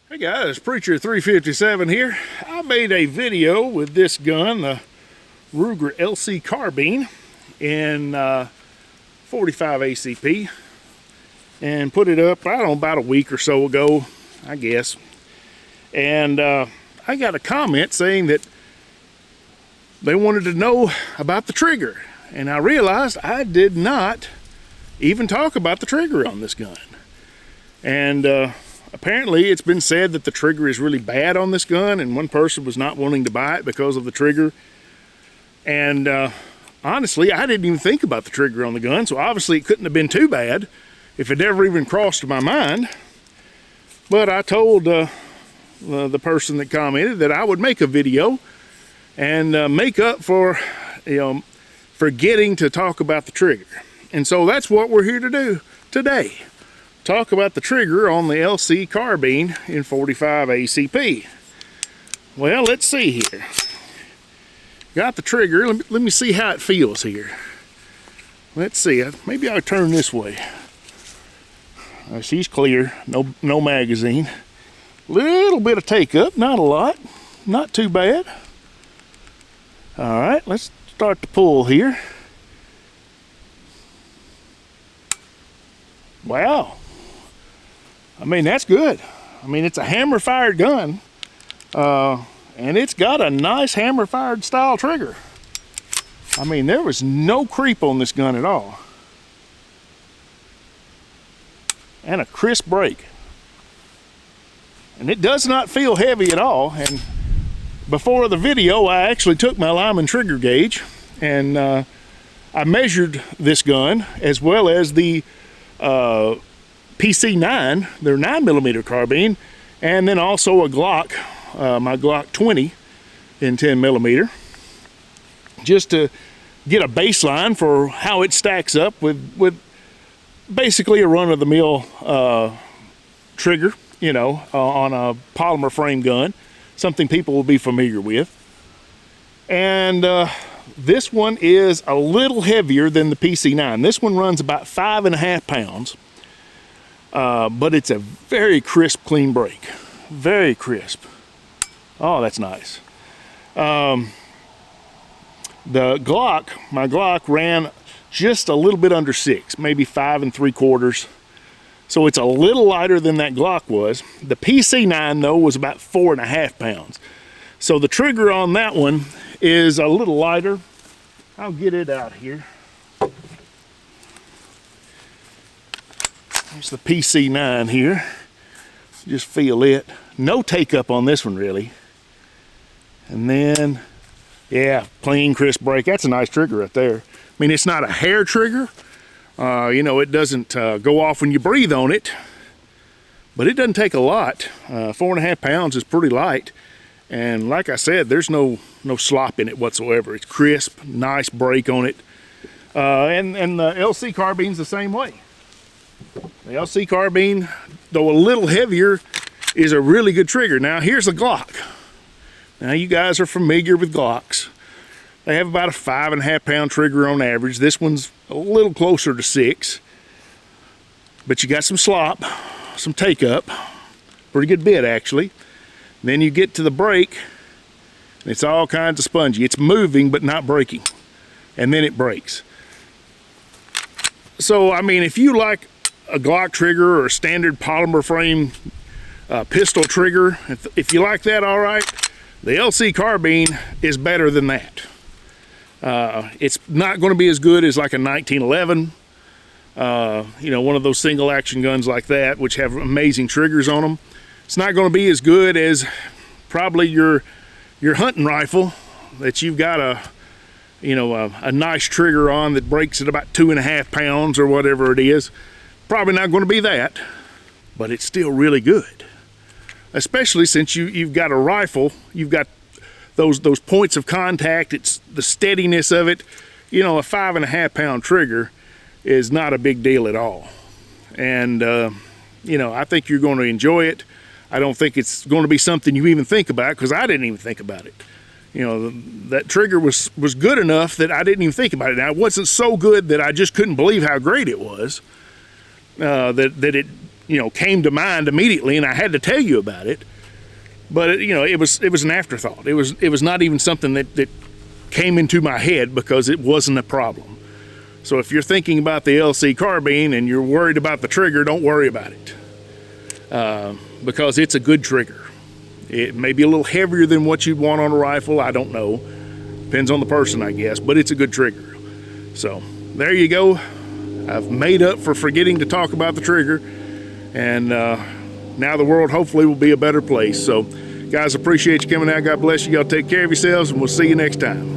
Hey guys, Preacher 357 here. I made a video with this gun, the Ruger LC Carbine in 45 ACP, and put it up, I don't know, about a week or so ago, I guess. And I got a comment saying that they wanted to know about the trigger. And I realized I did not even talk about the trigger on this gun. And apparently it's been said that the trigger is really bad on this gun, and one person was not wanting to buy it because of the trigger. And honestly, I didn't even think about the trigger on the gun, so obviously it couldn't have been too bad if it ever even crossed my mind. But I told the person that commented that I would make a video and make up for, forgetting to talk about the trigger. And so that's what we're here to do today. Talk about the trigger on the LC Carbine in 45 ACP. Well, let's see here. Got the trigger. Let me see how it feels here. Let's see. Maybe I'll turn this way. She's clear. No magazine. Little bit of take up. Not a lot. Not too bad. All right. Let's start the pull here. Wow. I mean, that's good. I mean, it's a hammer-fired gun, and it's got a nice hammer-fired style trigger. I mean, there was no creep on this gun at all. And a crisp break. And it does not feel heavy at all. And before the video, I actually took my Lyman trigger gauge, and I measured this gun as well as the PC9, their 9mm carbine, and then also a Glock, my Glock 20 in 10mm, just to get a baseline for how it stacks up with basically a run-of-the-mill trigger, on a polymer frame gun, something people will be familiar with. And this one is a little heavier than the PC9. This one runs about 5.5 pounds. But it's a very crisp, clean break. Very crisp. Oh, that's nice. The Glock, my Glock ran just a little bit under 6, maybe 5 3/4. So it's a little lighter than that Glock was. The PC9 though was about 4.5 pounds. So the trigger on that one is a little lighter. I'll get it out here. There's the PC9 here. Just feel it. No take up on this one really. And then, yeah, clean, crisp break. That's a nice trigger right there. I mean, it's not a hair trigger. It doesn't go off when you breathe on it, but it doesn't take a lot. 4.5 pounds is pretty light. And like I said, there's no slop in it whatsoever. It's crisp, nice break on it. And the LC Carbine's the same way. The LC Carbine, though a little heavier, is a really good trigger. Now here's a Glock. Now you guys are familiar with Glocks. They have about a 5.5 pound trigger on average. This one's a little closer to 6. But you got some slop, some take up, pretty good bit actually. Then you get to the break, and it's all kinds of spongy. It's moving but not breaking. And then it breaks. So I mean, if you like a Glock trigger or a standard polymer frame pistol trigger, if you like that, all right, the LC Carbine is better than that. It's not going to be as good as like a 1911, one of those single action guns like that, which have amazing triggers on them. It's not going to be as good as probably your hunting rifle that you've got a nice trigger on that breaks at about 2.5 pounds or whatever it is. Probably not going to be that, but it's still really good. Especially since you've got a rifle, you've got those points of contact, it's the steadiness of it. A 5.5 pound trigger is not a big deal at all. And, I think you're going to enjoy it. I don't think it's going to be something you even think about, because I didn't even think about it. That trigger was good enough that I didn't even think about it. Now, it wasn't so good that I just couldn't believe how great it was. That it came to mind immediately, and I had to tell you about it. But it was an afterthought. It was not even something that came into my head because it wasn't a problem. So if you're thinking about the LC Carbine and you're worried about the trigger, don't worry about it, because it's a good trigger. It may be a little heavier than what you'd want on a rifle. I don't know. Depends on the person, I guess, but it's a good trigger. So there you go. I've made up for forgetting to talk about the trigger, and now the world hopefully will be a better place. So guys, appreciate you coming out. God bless you. Y'all take care of yourselves, and we'll see you next time.